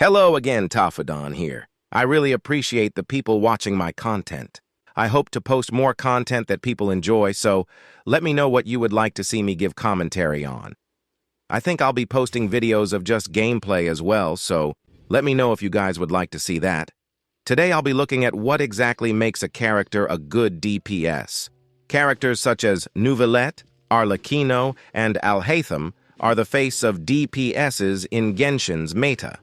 Hello again, Tafadon here. I really appreciate the people watching my content. I hope to post more content that people enjoy, so let me know what you would like to see me give commentary on. I think I'll be posting videos of just gameplay as well, so let me know if you guys would like to see that. Today I'll be looking at what exactly makes a character a good DPS. Characters such as Neuvillette, Arlecchino, and Alhaitham are the face of DPSs in Genshin's meta.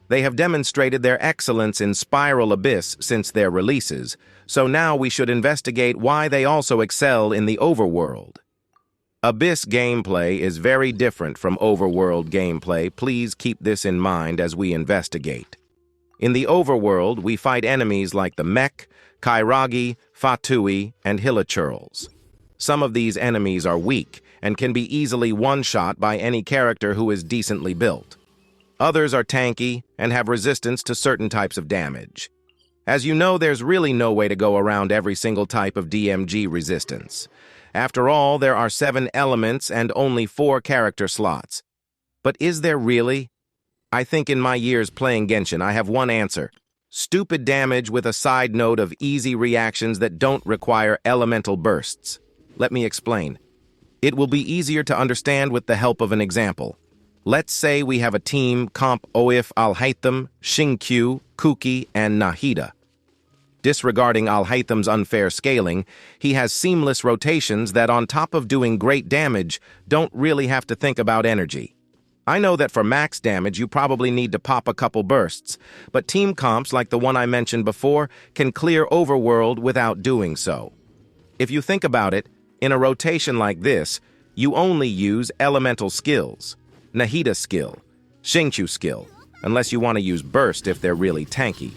They have demonstrated their excellence in Spiral Abyss since their releases, so now we should investigate why they also excel in the overworld. Abyss gameplay is very different from overworld gameplay. Please keep this in mind as we investigate. In the overworld, we fight enemies like the Mech, Kairagi, Fatui, and Hilichurls. Some of these enemies are weak and can be easily one-shot by any character who is decently built. Others are tanky and have resistance to certain types of damage. As you know, there's really no way to go around every single type of DMG resistance. After all, there are 7 elements and only 4 character slots. But is there really? I think in my years playing Genshin, I have one answer. Stupid damage with a side note of easy reactions that don't require elemental bursts. Let me explain. It will be easier to understand with the help of an example. Let's say we have a team comp Oif Alhaitham, Xingqiu, Kuki, and Nahida. Disregarding Alhaitham's unfair scaling, he has seamless rotations that on top of doing great damage, don't really have to think about energy. I know that for max damage you probably need to pop a couple bursts, but team comps like the one I mentioned before can clear overworld without doing so. If you think about it, in a rotation like this, you only use elemental skills. Nahida skill, Xingqiu skill, unless you want to use burst if they're really tanky,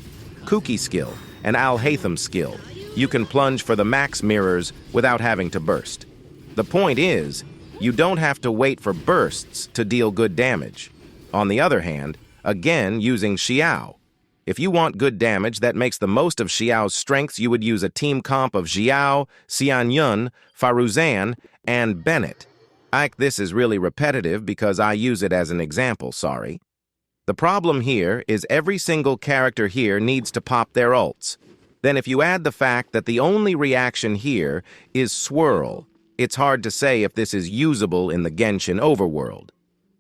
Kuki skill, and Alhaitham skill. You can plunge for the max mirrors without having to burst. The point is, you don't have to wait for bursts to deal good damage. On the other hand, again using Xiao. If you want good damage that makes the most of Xiao's strengths, you would use a team comp of Xiao, Xianyun, Faruzan, and Bennett. This is really repetitive because I use it as an example, sorry. The problem here is every single character here needs to pop their ults. Then if you add the fact that the only reaction here is swirl, it's hard to say if this is usable in the Genshin overworld.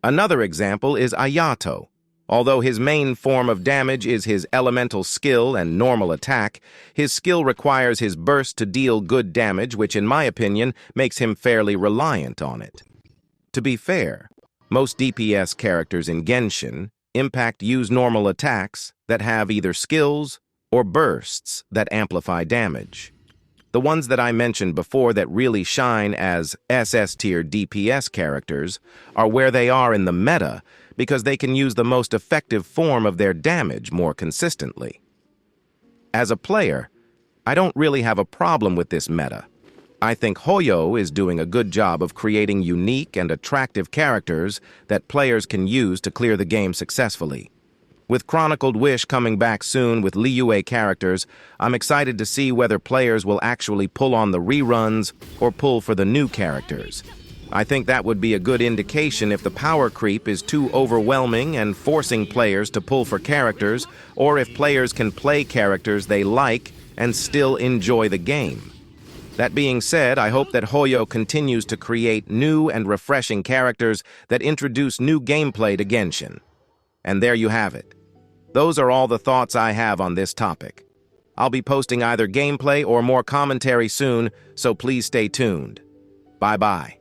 Another example is Ayato. Although his main form of damage is his elemental skill and normal attack, his skill requires his burst to deal good damage, which in my opinion makes him fairly reliant on it. To be fair, most DPS characters in Genshin Impact use normal attacks that have either skills or bursts that amplify damage. The ones that I mentioned before that really shine as SS-tier DPS characters are where they are in the meta because they can use the most effective form of their damage more consistently. As a player, I don't really have a problem with this meta. I think Hoyo is doing a good job of creating unique and attractive characters that players can use to clear the game successfully. With Chronicled Wish coming back soon with Liyue characters, I'm excited to see whether players will actually pull on the reruns or pull for the new characters. I think that would be a good indication if the power creep is too overwhelming and forcing players to pull for characters, or if players can play characters they like and still enjoy the game. That being said, I hope that Hoyo continues to create new and refreshing characters that introduce new gameplay to Genshin. And there you have it. Those are all the thoughts I have on this topic. I'll be posting either gameplay or more commentary soon, so please stay tuned. Bye-bye.